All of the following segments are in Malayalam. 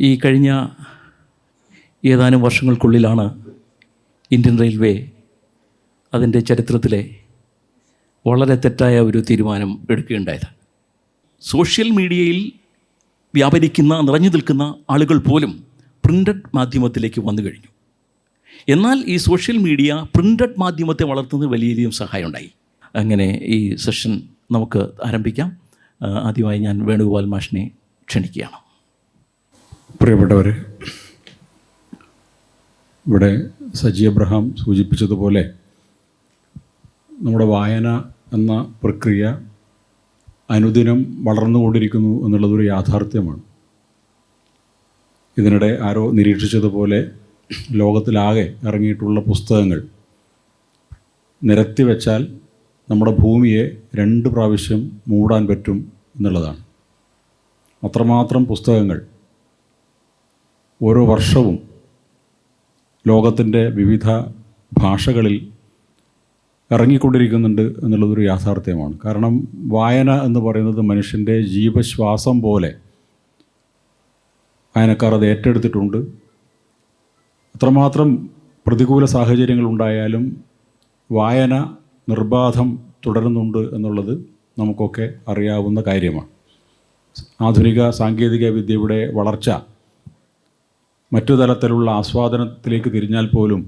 ഈ കഴിഞ്ഞ ഏതാനും വർഷങ്ങൾക്കുള്ളിലാണ് ഇന്ത്യൻ റെയിൽവേ അതിൻ്റെ ചരിത്രത്തിലെ വളരെ തെറ്റായ ഒരു തീരുമാനം എടുക്കുകയുണ്ടായത്. സോഷ്യൽ മീഡിയയിൽ വ്യാപരിക്കുന്ന നിറഞ്ഞു നിൽക്കുന്ന ആളുകൾ പോലും പ്രിൻ്റഡ് മാധ്യമത്തിലേക്ക് വന്നു കഴിഞ്ഞു. എന്നാൽ ഈ സോഷ്യൽ മീഡിയ പ്രിൻ്റഡ് മാധ്യമത്തെ വളർത്തുന്നതിന് വലിയ സഹായമുണ്ടായി. അങ്ങനെ ഈ സെഷൻ നമുക്ക് ആരംഭിക്കാം. ആദ്യമായി ഞാൻ വേണുഗോപാൽ മാഷിനെ ക്ഷണിക്കുകയാണ്. പ്രിയപ്പെട്ടവരെ, ഇവിടെ സജി അബ്രഹാം സൂചിപ്പിച്ചതുപോലെ നമ്മുടെ വായന എന്ന പ്രക്രിയ അനുദിനം വളർന്നുകൊണ്ടിരിക്കുന്നു എന്നുള്ളതൊരു യാഥാർത്ഥ്യമാണ്. ഇതിനിടെ ആരോ നിരീക്ഷിച്ചതുപോലെ ലോകത്തിലാകെ ഇറങ്ങിയിട്ടുള്ള പുസ്തകങ്ങൾ നിരത്തി വെച്ചാൽ നമ്മുടെ ഭൂമിയെ 2 പ്രാവശ്യം മൂടാൻ പറ്റും എന്നുള്ളതാണ്. അത്രമാത്രം പുസ്തകങ്ങൾ ഓരോ വർഷവും ലോകത്തിൻ്റെ വിവിധ ഭാഷകളിൽ ഇറങ്ങിക്കൊണ്ടിരിക്കുന്നുണ്ട് എന്നുള്ളതൊരു യാഥാർത്ഥ്യമാണ്. കാരണം വായന എന്ന് പറയുന്നത് മനുഷ്യൻ്റെ ജീവശ്വാസം പോലെ വായനക്കാർ അത് ഏറ്റെടുത്തിട്ടുണ്ട്. അത്രമാത്രം പ്രതികൂല സാഹചര്യങ്ങളുണ്ടായാലും വായന നിർബാധം തുടരുന്നുണ്ട് എന്നുള്ളത് നമുക്കൊക്കെ അറിയാവുന്ന കാര്യമാണ്. ആധുനിക സാങ്കേതിക വിദ്യയുടെ വളർച്ച മറ്റു തലത്തിലുള്ള ആസ്വാദനത്തിലേക്ക് തിരിഞ്ഞാൽ പോലും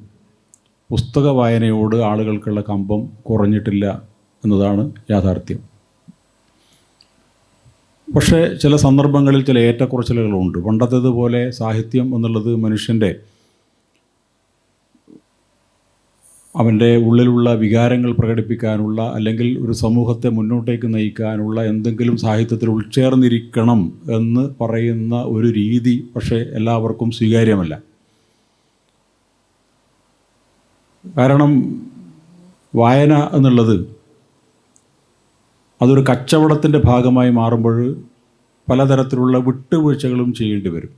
പുസ്തക വായനയോട് ആളുകൾക്കുള്ള കമ്പം കുറഞ്ഞിട്ടില്ല എന്നതാണ് യാഥാർത്ഥ്യം. പക്ഷേ ചില സന്ദർഭങ്ങളിൽ ചില ഏറ്റക്കുറച്ചിലുകളുണ്ട്. പണ്ടത്തേതുപോലെ സാഹിത്യം എന്നുള്ളത് മനുഷ്യൻ്റെ അവൻ്റെ ഉള്ളിലുള്ള വികാരങ്ങൾ പ്രകടിപ്പിക്കാനുള്ള അല്ലെങ്കിൽ ഒരു സമൂഹത്തെ മുന്നോട്ടേക്ക് നയിക്കാനുള്ള എന്തെങ്കിലും സാഹിത്യത്തിൽ ഉൾച്ചേർന്നിരിക്കണം എന്ന് പറയുന്ന ഒരു രീതി പക്ഷേ എല്ലാവർക്കും സ്വീകാര്യമല്ല. കാരണം വായന എന്നുള്ളത് അതൊരു കച്ചവടത്തിൻ്റെ ഭാഗമായി മാറുമ്പോൾ പലതരത്തിലുള്ള വിട്ടുവീഴ്ചകളും ചെയ്യേണ്ടി വരും.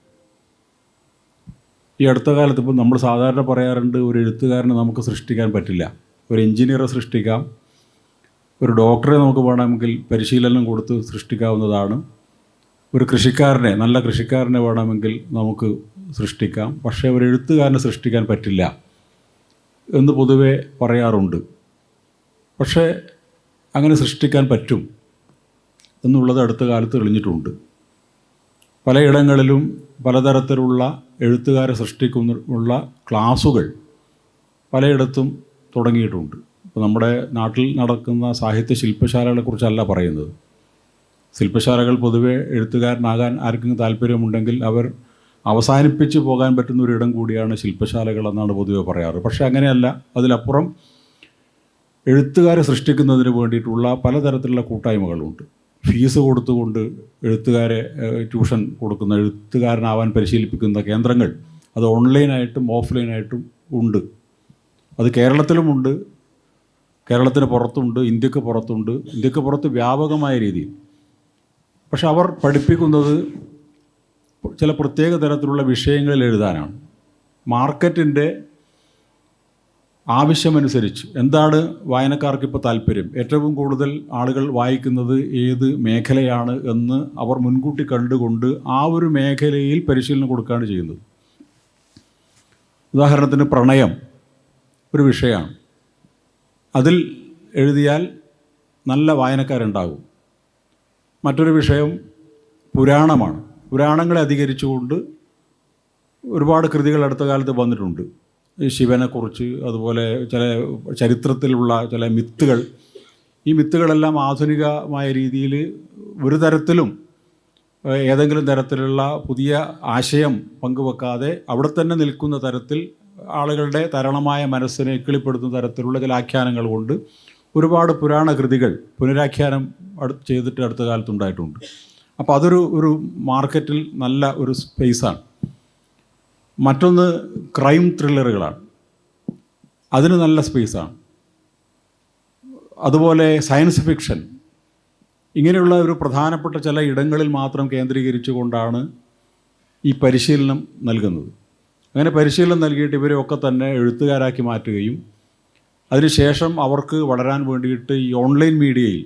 ഈ അടുത്ത കാലത്ത് ഇപ്പോൾ നമ്മൾ സാധാരണ പറയാറുണ്ട്, ഒരു എഴുത്തുകാരനെ നമുക്ക് സൃഷ്ടിക്കാൻ പറ്റില്ല. ഒരു എഞ്ചിനീയറെ സൃഷ്ടിക്കാം, ഒരു ഡോക്ടറെ നമുക്ക് വേണമെങ്കിൽ പരിശീലനം കൊടുത്ത് സൃഷ്ടിക്കാവുന്നതാണ്, ഒരു കൃഷിക്കാരനെ, നല്ല കൃഷിക്കാരനെ വേണമെങ്കിൽ നമുക്ക് സൃഷ്ടിക്കാം. പക്ഷേ ഒരു എഴുത്തുകാരനെ സൃഷ്ടിക്കാൻ പറ്റില്ല എന്ന് പൊതുവെ പറയാറുണ്ട്. പക്ഷേ അങ്ങനെ സൃഷ്ടിക്കാൻ പറ്റും എന്നുള്ളത് അടുത്ത കാലത്ത് തെളിഞ്ഞിട്ടുണ്ട്. പലയിടങ്ങളിലും പലതരത്തിലുള്ള എഴുത്തുകാരെ സൃഷ്ടിക്കുന്നുള്ള ക്ലാസുകൾ പലയിടത്തും തുടങ്ങിയിട്ടുണ്ട്. ഇപ്പോൾ നമ്മുടെ നാട്ടിൽ നടക്കുന്ന സാഹിത്യ ശില്പശാലകളെക്കുറിച്ചല്ല പറയുന്നത്. ശില്പശാലകൾ പൊതുവെ എഴുത്തുകാരനാകാൻ ആർക്കെങ്കിലും താല്പര്യമുണ്ടെങ്കിൽ അവർ അവസാനിപ്പിച്ച് പോകാൻ പറ്റുന്ന ഒരിടം കൂടിയാണ് ശില്പശാലകൾ എന്നാണ് പൊതുവെ പറയാറ്. പക്ഷേ അങ്ങനെയല്ല. അതിലപ്പുറം എഴുത്തുകാരെ സൃഷ്ടിക്കുന്നതിന് വേണ്ടിയിട്ടുള്ള പലതരത്തിലുള്ള കൂട്ടായ്മകളുണ്ട്. ഫീസ് കൊടുത്തുകൊണ്ട് എഴുത്തുകാരെ ട്യൂഷൻ കൊടുക്കുന്ന, എഴുത്തുകാരനാവാൻ പരിശീലിപ്പിക്കുന്ന കേന്ദ്രങ്ങൾ അത് ഓൺലൈനായിട്ടും ഓഫ്ലൈനായിട്ടും ഉണ്ട്. അത് കേരളത്തിലുമുണ്ട്, കേരളത്തിന് പുറത്തുണ്ട്, ഇന്ത്യക്ക് പുറത്തുണ്ട്, ഇന്ത്യക്ക് പുറത്ത് വ്യാപകമായ രീതിയിൽ. പക്ഷെ അവർ പഠിപ്പിക്കുന്നത് ചില പ്രത്യേക തരത്തിലുള്ള വിഷയങ്ങളിൽ എഴുതാനാണ്. മാർക്കറ്റിൻ്റെ ആവശ്യമനുസരിച്ച് എന്താണ് വായനക്കാർക്കിപ്പോൾ താല്പര്യം, ഏറ്റവും കൂടുതൽ ആളുകൾ വായിക്കുന്നത് ഏത് മേഖലയാണ് എന്ന് അവർ മുൻകൂട്ടി കണ്ടുകൊണ്ട് ആ ഒരു മേഖലയിൽ പരിശീലനം കൊടുക്കുകയാണ് ചെയ്യുന്നത്. ഉദാഹരണത്തിന് പ്രണയം ഒരു വിഷയമാണ്. അതിൽ എഴുതിയാൽ നല്ല വായനക്കാരുണ്ടാകും. മറ്റൊരു വിഷയം പുരാണമാണ്. പുരാണങ്ങളെ അധികരിച്ചുകൊണ്ട് ഒരുപാട് കൃതികൾ അടുത്ത കാലത്ത് വന്നിട്ടുണ്ട്. ശിവനെക്കുറിച്ച്, അതുപോലെ ചില ചരിത്രത്തിലുള്ള ചില മിത്തുകൾ. ഈ മിത്തുകളെല്ലാം ആധുനികമായ രീതിയിൽ ഒരു തരത്തിലും ഏതെങ്കിലും തരത്തിലുള്ള പുതിയ ആശയം പങ്കുവെക്കാതെ അവിടെ തന്നെ നിൽക്കുന്ന തരത്തിൽ ആളുകളുടെ തരളമായ മനസ്സിനെ ഇക്കിളിപ്പെടുത്തുന്ന തരത്തിലുള്ള ചില ആഖ്യാനങ്ങൾ കൊണ്ട് ഒരുപാട് പുരാണ കൃതികൾ പുനരാഖ്യാനം ചെയ്തിട്ട് അടുത്ത കാലത്തുണ്ടായിട്ടുണ്ട്. അപ്പോൾ അതൊരു മാർക്കറ്റിൽ നല്ല ഒരു സ്പേസാണ്. മറ്റൊന്ന് ക്രൈം ത്രില്ലറുകളാണ്. അതിന് നല്ല സ്പേസാണ്. അതുപോലെ സയൻസ് ഫിക്ഷൻ. ഇങ്ങനെയുള്ള ഒരു പ്രധാനപ്പെട്ട ചില ഇടങ്ങളിൽ മാത്രം കേന്ദ്രീകരിച്ചുകൊണ്ടാണ് ഈ പരിശീലനം നൽകുന്നത്. അങ്ങനെ പരിശീലനം നൽകിയിട്ട് ഇവരെയൊക്കെ തന്നെ എഴുത്തുകാരാക്കി മാറ്റുകയും അതിനുശേഷം അവർക്ക് വളരാൻ വേണ്ടിയിട്ട് ഈ ഓൺലൈൻ മീഡിയയിൽ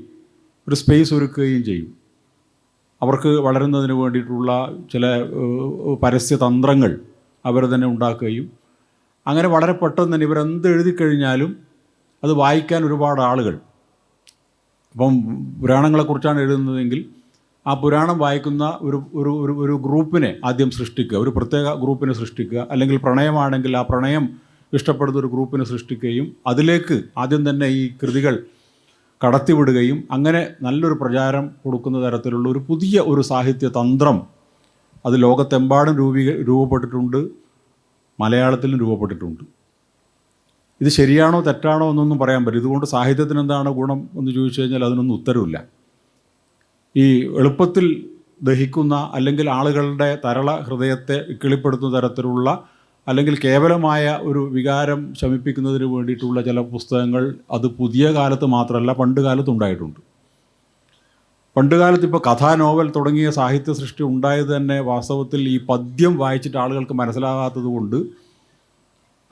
ഒരു സ്പേസ് ഒരുക്കുകയും ചെയ്യും. അവർക്ക് വളരുന്നതിന് വേണ്ടിയിട്ടുള്ള ചില പരസ്യതന്ത്രങ്ങൾ അവർ തന്നെ ഉണ്ടാക്കുകയും അങ്ങനെ വളരെ പെട്ടെന്ന് തന്നെ ഇവരെന്ത് എഴുതി കഴിഞ്ഞാലും അത് വായിക്കാൻ ഒരുപാട് ആളുകൾ, ഇപ്പം പുരാണങ്ങളെക്കുറിച്ചാണ് എഴുതുന്നതെങ്കിൽ ആ പുരാണം വായിക്കുന്ന ഒരു ഒരു ഒരു ഒരു ഗ്രൂപ്പിനെ ആദ്യം സൃഷ്ടിക്കുക, ഒരു പ്രത്യേക ഗ്രൂപ്പിനെ സൃഷ്ടിക്കുക, അല്ലെങ്കിൽ പ്രണയമാണെങ്കിൽ ആ പ്രണയം ഇഷ്ടപ്പെടുന്ന ഒരു ഗ്രൂപ്പിനെ സൃഷ്ടിക്കുകയും അതിലേക്ക് ആദ്യം തന്നെ ഈ കൃതികൾ കടത്തിവിടുകയും അങ്ങനെ നല്ലൊരു പ്രചാരം കൊടുക്കുന്ന തരത്തിലുള്ള ഒരു പുതിയ ഒരു സാഹിത്യ തന്ത്രം അത് ലോകത്തെമ്പാടും രൂപപ്പെട്ടിട്ടുണ്ട്, മലയാളത്തിലും രൂപപ്പെട്ടിട്ടുണ്ട്. ഇത് ശരിയാണോ തെറ്റാണോ എന്നൊന്നും പറയാൻ പറ്റില്ല. ഇതുകൊണ്ട് സാഹിത്യത്തിന് എന്താണ് ഗുണം എന്ന് ചോദിച്ചു കഴിഞ്ഞാൽ അതിനൊന്നും ഉത്തരവില്ല. ഈ എളുപ്പത്തിൽ ദഹിക്കുന്ന അല്ലെങ്കിൽ ആളുകളുടെ തരള ഹൃദയത്തെ കിളിപ്പെടുത്തുന്ന തരത്തിലുള്ള അല്ലെങ്കിൽ കേവലമായ ഒരു വികാരം ശമിപ്പിക്കുന്നതിന് വേണ്ടിയിട്ടുള്ള ചില പുസ്തകങ്ങൾ അത് പുതിയ കാലത്ത് മാത്രമല്ല പണ്ട് കാലത്ത് ഉണ്ടായിട്ടുണ്ട്. പണ്ട് കാലത്ത് ഇപ്പോൾ കഥാ നോവൽ തുടങ്ങിയ സാഹിത്യ സൃഷ്ടി ഉണ്ടായത് തന്നെ വാസ്തവത്തിൽ ഈ പദ്യം വായിച്ചിട്ട് ആളുകൾക്ക് മനസ്സിലാകാത്തത് കൊണ്ട്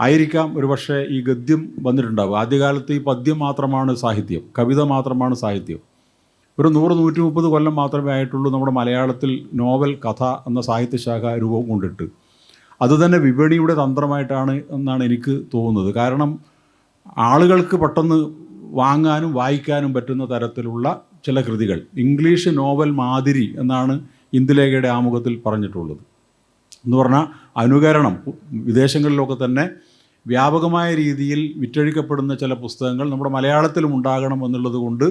ആയിരിക്കാം ഒരുപക്ഷെ ഈ ഗദ്യം വന്നിട്ടുണ്ടാവുക. ആദ്യകാലത്ത് ഈ പദ്യം മാത്രമാണ് സാഹിത്യം, കവിത മാത്രമാണ് സാഹിത്യം. ഒരു 100-130 കൊല്ലം മാത്രമേ ആയിട്ടുള്ളൂ നമ്മുടെ മലയാളത്തിൽ നോവൽ കഥ എന്ന സാഹിത്യശാഖ രൂപം കൊണ്ടിട്ട്. അതുതന്നെ വിപണിയുടെ തന്ത്രമായിട്ടാണ് എന്നാണ് എനിക്ക് തോന്നുന്നത്. കാരണം ആളുകൾക്ക് പെട്ടെന്ന് വാങ്ങാനും വായിക്കാനും പറ്റുന്ന തരത്തിലുള്ള ചില കൃതികൾ, ഇംഗ്ലീഷ് നോവൽ മാതിരി എന്നാണ് ഇന്ദുലേഖയുടെ ആമുഖത്തിൽ പറഞ്ഞിട്ടുള്ളത്. എന്ന് പറഞ്ഞാൽ അനുകരണം വിദേശങ്ങളിലൊക്കെ തന്നെ വ്യാപകമായ രീതിയിൽ വിറ്റഴിക്കപ്പെടുന്ന ചില പുസ്തകങ്ങൾ നമ്മുടെ മലയാളത്തിലും ഉണ്ടാകണം എന്നുള്ളത് കൊണ്ട്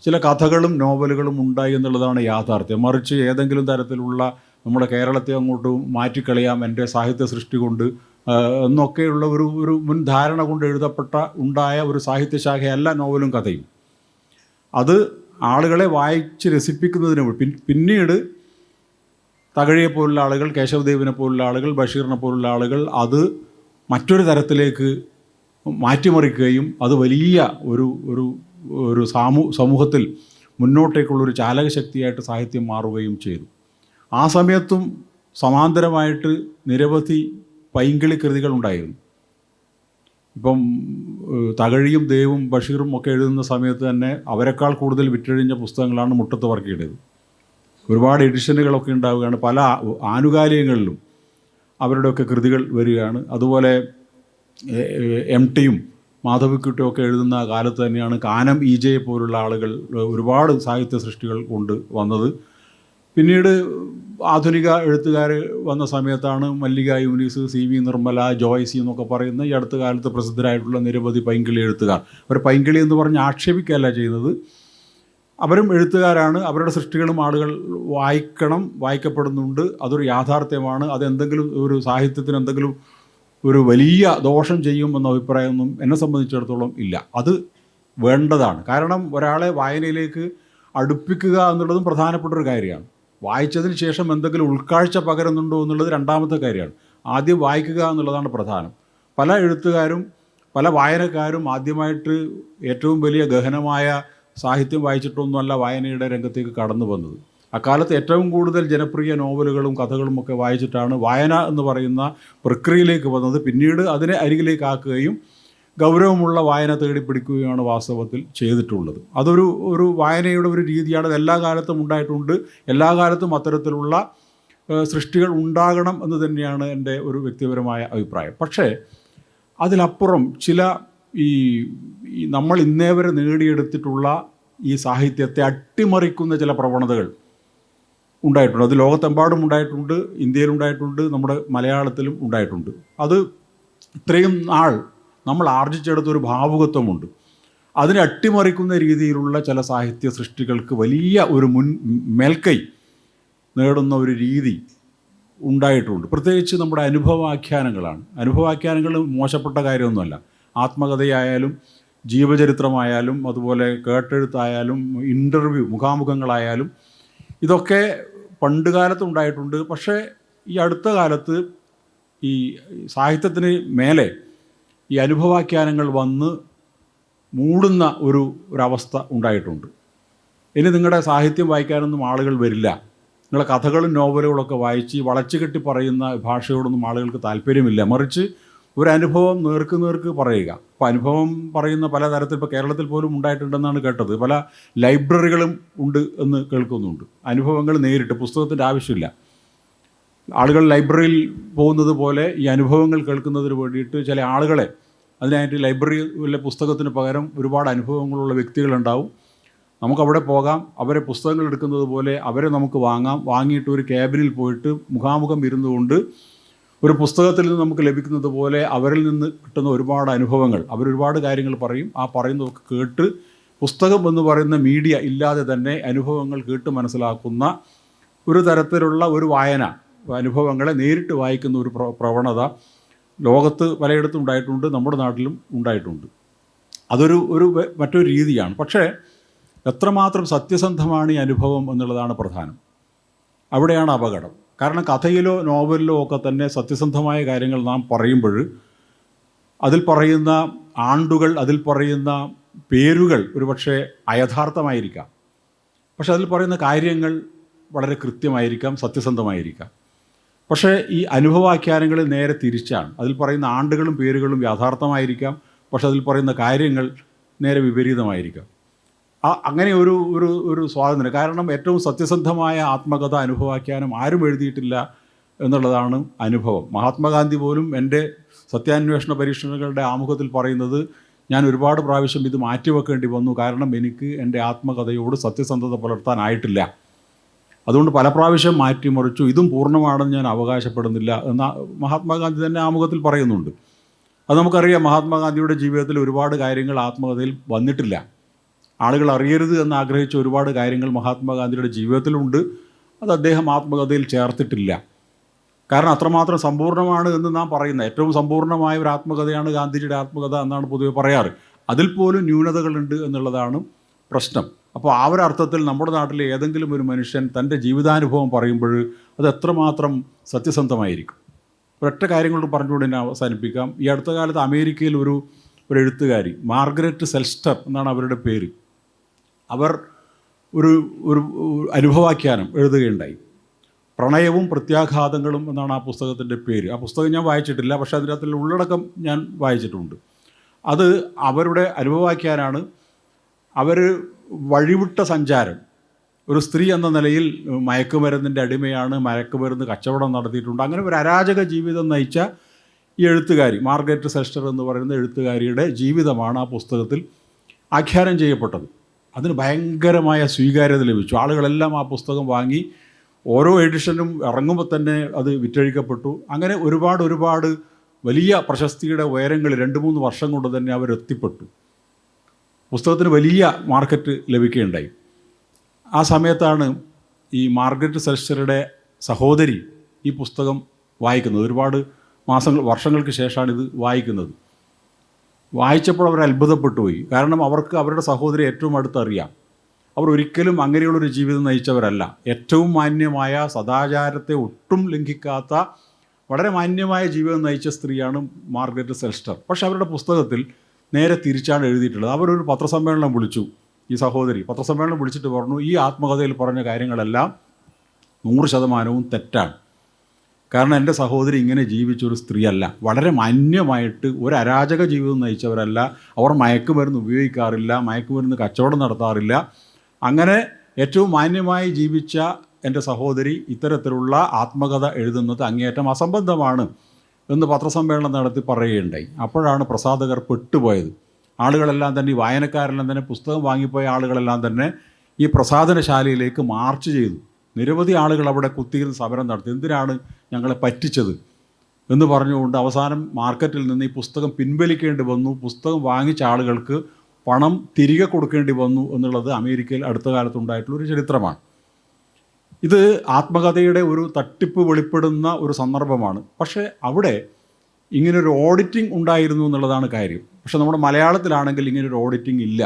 ചില കഥകളും നോവലുകളും ഉണ്ടായി എന്നുള്ളതാണ് യാഥാർത്ഥ്യം. മറിച്ച് ഏതെങ്കിലും തരത്തിലുള്ള നമ്മുടെ കേരളത്തെ അങ്ങോട്ട് മാറ്റിക്കളയാം എൻ്റെ സാഹിത്യ സൃഷ്ടി കൊണ്ട് എന്നൊക്കെയുള്ള ഒരു മുൻധാരണ കൊണ്ട് എഴുതപ്പെട്ട ഉണ്ടായ ഒരു സാഹിത്യശാഖയല്ല നോവലും കഥയും. അത് ആളുകളെ വായിച്ച് രസിപ്പിക്കുന്നതിന് പിന്നീട് തകഴിയെ പോലുള്ള ആളുകൾ, കേശവദേവിനെ പോലുള്ള ആളുകൾ, ബഷീറിനെ പോലുള്ള ആളുകൾ അത് മറ്റൊരു തരത്തിലേക്ക് മാറ്റിമറിക്കുകയും അത് വലിയ ഒരു ഒരു ഒരു സമൂഹത്തിൽ മുന്നോട്ടേക്കുള്ളൊരു ചാലകശക്തിയായിട്ട് സാഹിത്യം മാറുകയും ചെയ്തു. ആ സമയത്തും സമാന്തരമായിട്ട് നിരവധി പൈങ്കിളി കൃതികൾ ഉണ്ടായിരുന്നു. ഇപ്പം തകഴിയും ദേവും ബഷീറും ഒക്കെ എഴുതുന്ന സമയത്ത് തന്നെ അവരെക്കാൾ കൂടുതൽ വിറ്റഴിഞ്ഞ പുസ്തകങ്ങളാണ് മുട്ടത്ത് വർക്കിയുടേത്. ഒരുപാട് എഡിഷനുകളൊക്കെ ഉണ്ടാവുകയാണ്. പല ആനുകാലികങ്ങളിലും അവരുടെയൊക്കെ കൃതികൾ വരികയാണ്. അതുപോലെ എം.ടിയും മാധവിക്കുട്ടിയും ഒക്കെ എഴുതുന്ന കാലത്ത് തന്നെയാണ് കാനം ഈജയെ പോലുള്ള ആളുകൾ ഒരുപാട് സാഹിത്യ സൃഷ്ടികൾ കൊണ്ട് വന്നത്. പിന്നീട് ആധുനിക എഴുത്തുകാർ വന്ന സമയത്താണ് മല്ലിക യൂനിസ്, CV നിർമ്മല, ജോയ്സി എന്നൊക്കെ പറയുന്ന ഈ അടുത്ത കാലത്ത് പ്രസിദ്ധരായിട്ടുള്ള നിരവധി പൈങ്കിളി എഴുത്തുകാർ. അവർ പൈങ്കിളി എന്ന് പറഞ്ഞ് ആക്ഷേപിക്കുകയല്ല ചെയ്യുന്നത്, അവരും എഴുത്തുകാരാണ്. അവരുടെ സൃഷ്ടികളും ആളുകൾ വായിക്കണം, വായിക്കപ്പെടുന്നുണ്ട്. അതൊരു യാഥാർത്ഥ്യമാണ്. അതെന്തെങ്കിലും ഒരു സാഹിത്യത്തിന് എന്തെങ്കിലും ഒരു വലിയ ദോഷം ചെയ്യുമെന്ന അഭിപ്രായമൊന്നും എന്നെ സംബന്ധിച്ചിടത്തോളം ഇല്ല. അത് വേണ്ടതാണ്. കാരണം ഒരാളെ വായനയിലേക്ക് അടുപ്പിക്കുക എന്നുള്ളതും പ്രധാനപ്പെട്ടൊരു കാര്യമാണ്. വായിച്ചതിന് ശേഷം എന്തെങ്കിലും ഉൾക്കാഴ്ച പകരുന്നുണ്ടോ എന്നുള്ളത് രണ്ടാമത്തെ കാര്യമാണ്. ആദ്യം വായിക്കുക എന്നുള്ളതാണ് പ്രധാനം. പല എഴുത്തുകാരും പല വായനക്കാരും ആദ്യമായിട്ട് ഏറ്റവും വലിയ ഗഹനമായ സാഹിത്യം വായിച്ചിട്ടൊന്നുമല്ല വായനയുടെ രംഗത്തേക്ക് കടന്നു വന്നത്. അക്കാലത്ത് ഏറ്റവും കൂടുതൽ ജനപ്രിയ നോവലുകളും കഥകളും ഒക്കെ വായിച്ചിട്ടാണ് വായന എന്ന് പറയുന്ന പ്രക്രിയയിലേക്ക് വന്നത്. പിന്നീട് അതിനെ അരികിലേക്കാക്കുകയും ഗൗരവമുള്ള വായന തേടിപ്പിടിക്കുകയാണ് വാസ്തവത്തിൽ ചെയ്തിട്ടുള്ളത്. അതൊരു വായനയുടെ ഒരു രീതിയാണ്. അത് എല്ലാ കാലത്തും ഉണ്ടായിട്ടുണ്ട്. എല്ലാ കാലത്തും അത്തരത്തിലുള്ള സൃഷ്ടികൾ ഉണ്ടാകണം എന്ന് തന്നെയാണ് എൻ്റെ ഒരു വ്യക്തിപരമായ അഭിപ്രായം. പക്ഷേ അതിലപ്പുറം ചില ഈ നമ്മൾ ഇന്നേ വരെ നേടിയെടുത്തിട്ടുള്ള ഈ സാഹിത്യത്തെ അട്ടിമറിക്കുന്ന ചില പ്രവണതകൾ ഉണ്ടായിട്ടുണ്ട്. അത് ലോകത്തെമ്പാടും ഉണ്ടായിട്ടുണ്ട്, ഇന്ത്യയിലുണ്ടായിട്ടുണ്ട്, നമ്മുടെ മലയാളത്തിലും ഉണ്ടായിട്ടുണ്ട്. അത് ഇത്രയും നാൾ നമ്മൾ ആർജിച്ചെടുത്തൊരു ഭാവുകത്വമുണ്ട്. അതിനെ അട്ടിമറിക്കുന്ന രീതിയിലുള്ള ചില സാഹിത്യ സൃഷ്ടികൾക്ക് വലിയ ഒരു മേൽക്കൈ നേടുന്ന ഒരു രീതി ഉണ്ടായിട്ടുണ്ട്. പ്രത്യേകിച്ച് നമ്മുടെ അനുഭവാഖ്യാനങ്ങളാണ്. അനുഭവാഖ്യാനങ്ങൾ മോശപ്പെട്ട കാര്യമൊന്നുമല്ല. ആത്മകഥയായാലും ജീവചരിത്രമായാലും അതുപോലെ കേട്ടെഴുത്തായാലും ഇൻ്റർവ്യൂ മുഖാമുഖങ്ങളായാലും ഇതൊക്കെ പണ്ട് കാലത്ത് ഉണ്ടായിട്ടുണ്ട്. പക്ഷേ ഈ അടുത്ത കാലത്ത് ഈ സാഹിത്യത്തിന് മേലെ ഈ അനുഭവാഖ്യാനങ്ങൾ വന്ന് മൂടുന്ന ഒരവസ്ഥ ഉണ്ടായിട്ടുണ്ട്. ഇനി നിങ്ങളുടെ സാഹിത്യം വായിക്കാനൊന്നും ആളുകൾ വരില്ല, നിങ്ങളുടെ കഥകളും നോവലുകളൊക്കെ വായിച്ച് വളച്ചു കെട്ടി പറയുന്ന ഭാഷയോടൊന്നും ആളുകൾക്ക് താല്പര്യമില്ല. മറിച്ച് ഒരു അനുഭവം നേർക്ക് നേർക്ക് പറയുക. അപ്പോൾ അനുഭവം പറയുന്ന പല തരത്തിൽ ഇപ്പോൾ കേരളത്തിൽ പോലും ഉണ്ടായിട്ടുണ്ടെന്നാണ് കേട്ടത്. പല ലൈബ്രറികളും ഉണ്ട് എന്ന് കേൾക്കുന്നുണ്ട്. അനുഭവങ്ങൾ നേരിട്ട്, പുസ്തകത്തിൻ്റെ ആവശ്യമില്ല. ആളുകൾ ലൈബ്രറിയിൽ പോകുന്നത് പോലെ ഈ അനുഭവങ്ങൾ കേൾക്കുന്നതിന് വേണ്ടിയിട്ട് ചില ആളുകളെ അതിനായിട്ട് ലൈബ്രറിയിലെ പുസ്തകത്തിന് പകരം ഒരുപാട് അനുഭവങ്ങളുള്ള വ്യക്തികളുണ്ടാവും. നമുക്കവിടെ പോകാം, അവരെ പുസ്തകങ്ങൾ എടുക്കുന്നത് പോലെ അവരെ നമുക്ക് വാങ്ങാം. വാങ്ങിയിട്ട് ഒരു ക്യാബിനിൽ പോയിട്ട് മുഖാമുഖം ഇരുന്നു കൊണ്ട് ഒരു പുസ്തകത്തിൽ നിന്ന് നമുക്ക് ലഭിക്കുന്നത് പോലെ അവരിൽ നിന്ന് കിട്ടുന്ന ഒരുപാട് അനുഭവങ്ങൾ, അവരൊരുപാട് കാര്യങ്ങൾ പറയും. ആ പറയുന്നതൊക്കെ കേട്ട് പുസ്തകം എന്ന് പറയുന്ന മീഡിയ ഇല്ലാതെ തന്നെ അനുഭവങ്ങൾ കേട്ട് മനസ്സിലാക്കുന്ന ഒരു തരത്തിലുള്ള ഒരു വായന, അനുഭവങ്ങളെ നേരിട്ട് വായിക്കുന്ന ഒരു പ്രവണത ലോകത്ത് പലയിടത്തും ഉണ്ടായിട്ടുണ്ട്, നമ്മുടെ നാട്ടിലും ഉണ്ടായിട്ടുണ്ട്. അതൊരു മറ്റൊരു രീതിയാണ്. പക്ഷേ എത്രമാത്രം സത്യസന്ധമാണ് ഈ അനുഭവം എന്നുള്ളതാണ് പ്രധാനം. അവിടെയാണ് അപകടം. കാരണം കഥയിലോ നോവലിലോ ഒക്കെ തന്നെ സത്യസന്ധമായ കാര്യങ്ങൾ നാം പറയുമ്പോൾ അതിൽ പറയുന്ന ആണ്ടുകൾ, അതിൽ പറയുന്ന പേരുകൾ ഒരുപക്ഷെ അയഥാർത്ഥമായിരിക്കാം. പക്ഷെ അതിൽ പറയുന്ന കാര്യങ്ങൾ വളരെ കൃത്യമായിരിക്കാം, സത്യസന്ധമായിരിക്കാം. പക്ഷേ ഈ അനുഭവാഖ്യാനങ്ങളിൽ നേരെ തിരിച്ചാണ്. അതിൽ പറയുന്ന ആണ്ടുകളും പേരുകളും യാഥാർത്ഥമായിരിക്കാം, പക്ഷെ അതിൽ പറയുന്ന കാര്യങ്ങൾ നേരെ വിപരീതമായിരിക്കാം. അങ്ങനെ ഒരു സ്വാതന്ത്ര്യം. കാരണം ഏറ്റവും സത്യസന്ധമായ ആത്മകഥ, അനുഭവാഖ്യാനം ആരും എഴുതിയിട്ടില്ല എന്നുള്ളതാണ് അനുഭവം. മഹാത്മാഗാന്ധി പോലും എൻ്റെ സത്യാന്വേഷണ പരീക്ഷണങ്ങളുടെ ആമുഖത്തിൽ പറയുന്നത്, ഞാൻ ഒരുപാട് പ്രാവശ്യം ഇത് മാറ്റിവെക്കേണ്ടി വന്നു, കാരണം എനിക്ക് എൻ്റെ ആത്മകഥയോട് സത്യസന്ധത പുലർത്താനായിട്ടില്ല. അതുകൊണ്ട് പല പ്രാവശ്യം മാറ്റിമറിച്ചു, ഇതും പൂർണ്ണമാണെന്ന് ഞാൻ അവകാശപ്പെടുന്നില്ല എന്ന് മഹാത്മാഗാന്ധി തന്നെ ആമുഖത്തിൽ പറയുന്നുണ്ട്. അത് നമുക്കറിയാം. മഹാത്മാഗാന്ധിയുടെ ജീവിതത്തിൽ ഒരുപാട് കാര്യങ്ങൾ ആത്മകഥയിൽ വന്നിട്ടില്ല. ആളുകൾ അറിയരുത് എന്ന് ആഗ്രഹിച്ച ഒരുപാട് കാര്യങ്ങൾ മഹാത്മാഗാന്ധിയുടെ ജീവിതത്തിലുണ്ട്. അത് അദ്ദേഹം ആത്മകഥയിൽ ചേർത്തിട്ടില്ല. കാരണം അത്രമാത്രം സമ്പൂർണ്ണമാണ് എന്ന് നാം പറയുന്ന ഏറ്റവും സമ്പൂർണ്ണമായ ഒരു ആത്മകഥയാണ് ഗാന്ധിജിയുടെ ആത്മകഥ എന്നാണ് പൊതുവെ പറയാറ്. അതിൽ പോലും ന്യൂനതകളുണ്ട് എന്നുള്ളതാണ് പ്രശ്നം. അപ്പോൾ ആ ഒരു അർത്ഥത്തിൽ നമ്മുടെ നാട്ടിലെ ഏതെങ്കിലും ഒരു മനുഷ്യൻ തൻ്റെ ജീവിതാനുഭവം പറയുമ്പോൾ അത് എത്രമാത്രം സത്യസന്ധമായിരിക്കും. ഒരൊറ്റ കാര്യങ്ങൾ പറഞ്ഞുകൊണ്ട് തന്നെ അവസാനിപ്പിക്കാം. ഈ അടുത്ത കാലത്ത് അമേരിക്കയിൽ ഒരു എഴുത്തുകാരി, മാർഗരറ്റ് സെൽസ്റ്റർ എന്നാണ് അവരുടെ പേര്, അവർ ഒരു അനുഭവാഖ്യാനം എഴുതുകയുണ്ടായി. പ്രണയവും പ്രത്യാഘാതങ്ങളും എന്നാണ് ആ പുസ്തകത്തിൻ്റെ പേര്. ആ പുസ്തകം ഞാൻ വായിച്ചിട്ടില്ല, പക്ഷേ അതിനകത്തുള്ള ഉള്ളടക്കം ഞാൻ വായിച്ചിട്ടുണ്ട്. അത് അവരുടെ അനുഭവാഖ്യാനാണ്. അവർ വഴിവിട്ട സഞ്ചാരം, ഒരു സ്ത്രീ എന്ന നിലയിൽ മയക്കുമരുന്നിൻ്റെ അടിമയാണ്, മയക്കുമരുന്ന് കച്ചവടം നടത്തിയിട്ടുണ്ട്. അങ്ങനെ ഒരു അരാജക ജീവിതം നയിച്ച ഈ എഴുത്തുകാരി, മാർഗരറ്റ് സെൽസ്റ്റർ എന്ന് പറയുന്ന എഴുത്തുകാരിയുടെ ജീവിതമാണ് ആ പുസ്തകത്തിൽ ആഖ്യാനം ചെയ്യപ്പെട്ടത്. അതിന് ഭയങ്കരമായ സ്വീകാര്യത ലഭിച്ചു. ആളുകളെല്ലാം ആ പുസ്തകം വാങ്ങി. ഓരോ എഡിഷനും ഇറങ്ങുമ്പോൾ തന്നെ അത് വിറ്റഴിക്കപ്പെട്ടു. അങ്ങനെ ഒരുപാട് വലിയ പ്രശസ്തിയുടെ ഉയരങ്ങളിൽ 2-3 വർഷം കൊണ്ട് തന്നെ അവരെത്തിപ്പെട്ടു. പുസ്തകത്തിന് വലിയ മാർക്കറ്റ് ലഭിക്കുകയുണ്ടായി. ആ സമയത്താണ് ഈ മാർഗരറ്റ് സെൽസ്റ്ററുടെ സഹോദരി ഈ പുസ്തകം വായിക്കുന്നത്. ഒരുപാട് വർഷങ്ങൾക്ക് ശേഷമാണ് ഇത് വായിക്കുന്നത്. വായിച്ചപ്പോൾ അവർ അത്ഭുതപ്പെട്ടു പോയി. കാരണം അവർക്ക് അവരുടെ സഹോദരി ഏറ്റവും അടുത്തറിയാം. അവർ ഒരിക്കലും അങ്ങനെയുള്ളൊരു ജീവിതം നയിച്ചവരല്ല. ഏറ്റവും മാന്യമായ, സദാചാരത്തെ ഒട്ടും ലംഘിക്കാത്ത വളരെ മാന്യമായ ജീവിതം നയിച്ച സ്ത്രീയാണ് മാർഗരറ്റ് സെൽസ്റ്റർ. പക്ഷെ അവരുടെ പുസ്തകത്തിൽ നേരെ തിരിച്ചാണ് എഴുതിയിട്ടുള്ളത്. അവരൊരു പത്രസമ്മേളനം വിളിച്ചു. ഈ സഹോദരി പത്രസമ്മേളനം വിളിച്ചിട്ട് പറഞ്ഞു, ഈ ആത്മകഥയിൽ പറഞ്ഞ കാര്യങ്ങളെല്ലാം 100% തെറ്റാണ്. കാരണം എൻ്റെ സഹോദരി ഇങ്ങനെ ജീവിച്ചൊരു സ്ത്രീയല്ല, വളരെ മാന്യമായിട്ട് ഒരു അരാജക ജീവിതം നയിച്ചവരല്ല, അവർ മയക്കുമരുന്ന് ഉപയോഗിക്കാറില്ല, മയക്കുമരുന്ന് കച്ചവടം നടത്താറില്ല. അങ്ങനെ ഏറ്റവും മാന്യമായി ജീവിച്ച എൻ്റെ സഹോദരി ഇത്തരത്തിലുള്ള ആത്മകഥ എഴുതുന്നത് അങ്ങേയറ്റം അസംബന്ധമാണ് എന്ന് പത്രസമ്മേളനം നടത്തി പറയുകയുണ്ടായി. അപ്പോഴാണ് പ്രസാധകർ പെട്ടുപോയത്. ആളുകളെല്ലാം തന്നെ, ഈ വായനക്കാരെല്ലാം തന്നെ, പുസ്തകം വാങ്ങിപ്പോയ ആളുകളെല്ലാം തന്നെ ഈ പ്രസാധനശാലയിലേക്ക് മാർച്ച് ചെയ്തു. നിരവധി ആളുകൾ അവിടെ കുത്തിയിരുന്ന് സമരം നടത്തി. എന്തിനാണ് ഞങ്ങളെ പറ്റിച്ചത് എന്ന് പറഞ്ഞുകൊണ്ട് അവസാനം മാർക്കറ്റിൽ നിന്ന് ഈ പുസ്തകം പിൻവലിക്കേണ്ടി വന്നു. പുസ്തകം വാങ്ങിച്ച ആളുകൾക്ക് പണം തിരികെ കൊടുക്കേണ്ടി വന്നു എന്നുള്ളത് അമേരിക്കയിൽ അടുത്ത കാലത്തുണ്ടായിട്ടുള്ളൊരു ചരിത്രമാണ്. ഇത് ആത്മകഥയുടെ ഒരു തട്ടിപ്പ് വെളിപ്പെടുന്ന ഒരു സന്ദർഭമാണ്. പക്ഷേ അവിടെ ഇങ്ങനൊരു ഓഡിറ്റിംഗ് ഉണ്ടായിരുന്നു എന്നുള്ളതാണ് കാര്യം. പക്ഷെ നമ്മുടെ മലയാളത്തിലാണെങ്കിൽ ഇങ്ങനൊരു ഓഡിറ്റിംഗ് ഇല്ല.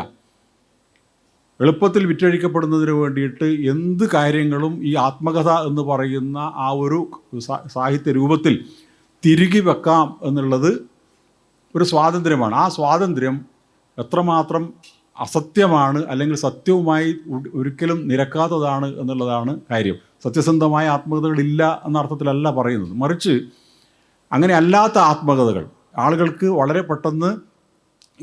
എളുപ്പത്തിൽ വിറ്റഴിക്കപ്പെടുന്നതിന് വേണ്ടിയിട്ട് എന്ത് കാര്യങ്ങളും ഈ ആത്മകഥ എന്ന് പറയുന്ന ആ ഒരു സാഹിത്യ രൂപത്തിൽ തിരികെ വെക്കാം എന്നുള്ളത് ഒരു സ്വാതന്ത്ര്യമാണ്. ആ സ്വാതന്ത്ര്യം എത്രമാത്രം അസത്യമാണ്, അല്ലെങ്കിൽ സത്യവുമായി ഒരിക്കലും നിരക്കാത്തതാണ് എന്നുള്ളതാണ് കാര്യം. സത്യസന്ധമായ ആത്മകഥകളില്ല എന്ന അർത്ഥത്തിലല്ല പറയുന്നത്. മറിച്ച് അങ്ങനെ അല്ലാത്ത ആത്മകഥകൾ, ആളുകൾക്ക് വളരെ പെട്ടെന്ന്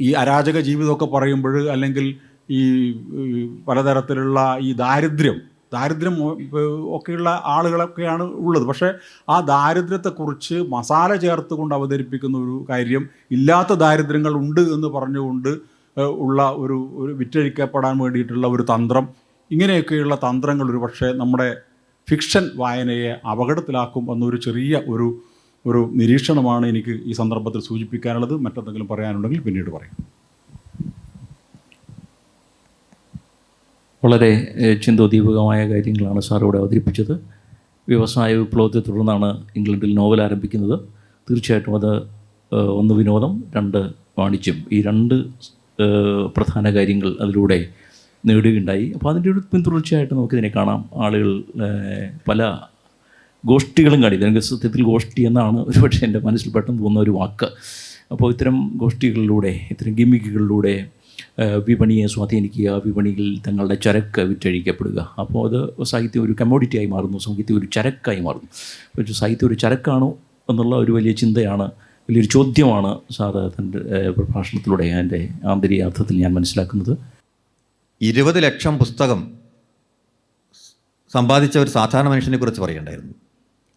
ഈ അരാജക ജീവിതമൊക്കെ പറയുമ്പോൾ, അല്ലെങ്കിൽ ഈ പലതരത്തിലുള്ള ഈ ദാരിദ്ര്യം ഒക്കെയുള്ള ആളുകളൊക്കെയാണ് ഉള്ളത്. പക്ഷേ ആ ദാരിദ്ര്യത്തെക്കുറിച്ച് മസാല ചേർത്തുകൊണ്ട് അവതരിപ്പിക്കുന്ന ഒരു കാര്യം, ഇല്ലാത്ത ദാരിദ്ര്യങ്ങൾ ഉണ്ട് എന്ന് പറഞ്ഞുകൊണ്ട് ഉള്ള ഒരു വിറ്റഴിക്കപ്പെടാൻ വേണ്ടിയിട്ടുള്ള ഒരു തന്ത്രം, ഇങ്ങനെയൊക്കെയുള്ള തന്ത്രങ്ങൾ ഒരു പക്ഷേ നമ്മുടെ ഫിക്ഷൻ വായനയെ അപകടത്തിലാക്കും എന്നൊരു ചെറിയ ഒരു നിരീക്ഷണമാണ് എനിക്ക് ഈ സന്ദർഭത്തിൽ സൂചിപ്പിക്കാനുള്ളത്. മറ്റെന്തെങ്കിലും പറയാനുണ്ടെങ്കിൽ പിന്നീട് പറയാം. വളരെ ചിന്തോദ്ദീപകമായ കാര്യങ്ങളാണ് സാർ ഇവിടെ അവതരിപ്പിച്ചത്. വ്യവസായ വിപ്ലവത്തെ തുടർന്നാണ് ഇംഗ്ലണ്ടിൽ നോവൽ ആരംഭിക്കുന്നത്. തീർച്ചയായിട്ടും അത് ഒന്ന് വിനോദം, രണ്ട് വാണിജ്യം, ഈ രണ്ട് പ്രധാന കാര്യങ്ങൾ അതിലൂടെ നേടുകയുണ്ടായി. അപ്പോൾ അതിൻ്റെ ഒരു പിന്തുടർച്ചയായിട്ട് നമുക്കിതിനെ കാണാം. ആളുകൾ പല ഗോഷ്ഠികളും കാണിക്കും. എനിക്ക് സത്യത്തിൽ ഗോഷ്ഠി എന്നാണ് ഒരുപക്ഷെ എൻ്റെ മനസ്സിൽ പെട്ടെന്ന് തോന്നുന്ന ഒരു വാക്ക്. അപ്പോൾ ഇത്തരം ഗോഷ്ഠികളിലൂടെ, ഇത്തരം ഗിമ്മിക്കുകളിലൂടെ വിപണിയെ സ്വാധീനിക്കുക, വിപണിയിൽ തങ്ങളുടെ ചരക്ക് വിറ്റഴിക്കപ്പെടുക. അപ്പോൾ അത് സാഹിത്യം ഒരു കമ്മോഡിറ്റിയായി മാറുന്നു, സാഹിത്യം ഒരു ചരക്കായി മാറുന്നു. പക്ഷേ സാഹിത്യം ഒരു ചരക്കാണോ എന്നുള്ള ഒരു വലിയ ചിന്തയാണ്, വലിയൊരു ചോദ്യമാണ് സാറ് തൻ്റെ പ്രഭാഷണത്തിലൂടെ എൻ്റെ ആന്തരിക അർത്ഥത്തിൽ ഞാൻ മനസ്സിലാക്കുന്നത്. 20 ലക്ഷം പുസ്തകം സമ്പാദിച്ച ഒരു സാധാരണ മനുഷ്യനെ കുറിച്ച് പറയുണ്ടായിരുന്നു.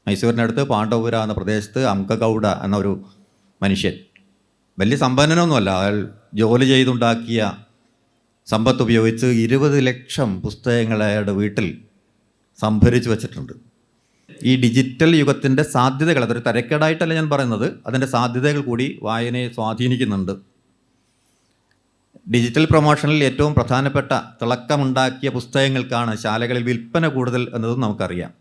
മൈസൂരിനടുത്ത് പാണ്ഡവപുര എന്ന പ്രദേശത്ത് അംകഗൗഡ എന്നൊരു മനുഷ്യൻ, വലിയ സമ്പന്നനൊന്നുമല്ല, അയാൾ ജോലി ചെയ്തുണ്ടാക്കിയ സമ്പത്ത് ഉപയോഗിച്ച് 20 ലക്ഷം പുസ്തകങ്ങൾ അയാളുടെ വീട്ടിൽ സംഭരിച്ചു വച്ചിട്ടുണ്ട്. ഈ ഡിജിറ്റൽ യുഗത്തിൻ്റെ സാധ്യതകൾ, അതൊരു തരക്കേടായിട്ടല്ല ഞാൻ പറയുന്നത്, അതിൻ്റെ സാധ്യതകൾ കൂടി വായനയെ സ്വാധീനിക്കുന്നുണ്ട്. ഡിജിറ്റൽ പ്രൊമോഷനിൽ ഏറ്റവും പ്രധാനപ്പെട്ട തിളക്കമുണ്ടാക്കിയ പുസ്തകങ്ങൾക്കാണ് ശാലകളിൽ വിൽപ്പന കൂടുതൽ എന്നതും നമുക്കറിയാം.